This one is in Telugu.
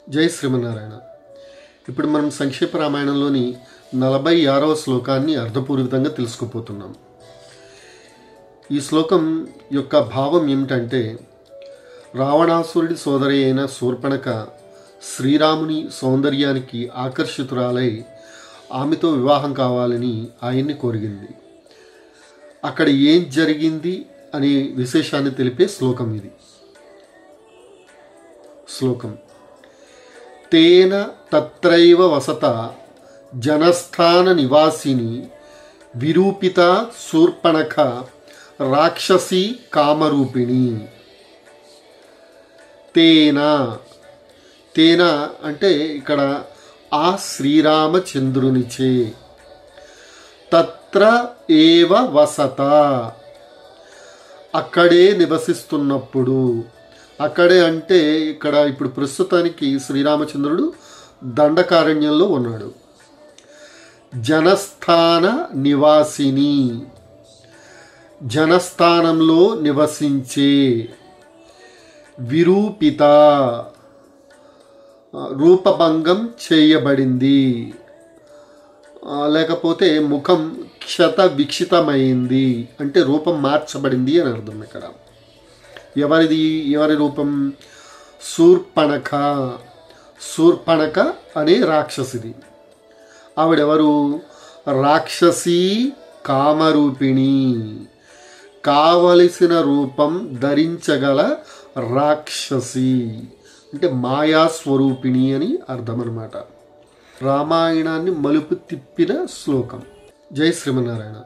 జై శ్రీమన్నారాయణ. ఇప్పుడు మనం సంక్షేప రామాయణంలోని 46వ శ్లోకాన్ని అర్థపూర్వకంగా తెలుసుకోపోతున్నాం. ఈ శ్లోకం యొక్క భావం ఏమిటంటే, రావణాసురుడి సోదరి అయిన శూర్పణఖ శ్రీరాముని సౌందర్యానికి ఆకర్షితురాలై ఆమెతో వివాహం కావాలని ఆయన్ని కోరిగింది. అక్కడ ఏం జరిగింది అనే విశేషాన్ని తెలిపే శ్లోకం ఇది. శ్లోకం: తేన తత్రైవ వసత జనస్థాన నివాసిని విరూపిత శూర్పణఖ రాక్షసి కామరూపిణి. తేన తేన అంటే ఇక్కడ ఆ శ్రీరామచంద్రునిచే, తత్ర ఏవ వసత అక్కడే నివసిస్తున్నప్పుడు, అక్కడే అంటే ఇక్కడ ఇప్పుడు ప్రస్తుతానికి శ్రీరామచంద్రుడు దండకారణ్యంలో ఉన్నాడు. జనస్థాన నివాసిని జనస్థానంలో నివసించే, విరూపిత రూపభంగం చేయబడింది, లేకపోతే ముఖం క్షత విక్షితమైంది అంటే రూపం మార్చబడింది అని అర్థం. ఇక్కడ ఎవరి రూపం? శూర్పణఖ. శూర్పణఖ అనే రాక్షసిది. ఆవిడెవరు? రాక్షసి కామరూపిణి, కావలసిన రూపం ధరించగల రాక్షసి అంటే మాయాస్వరూపిణి అని అర్థం అన్నమాట. రామాయణాన్ని మలుపు తిప్పిన శ్లోకం. జై శ్రీమన్నారాయణ.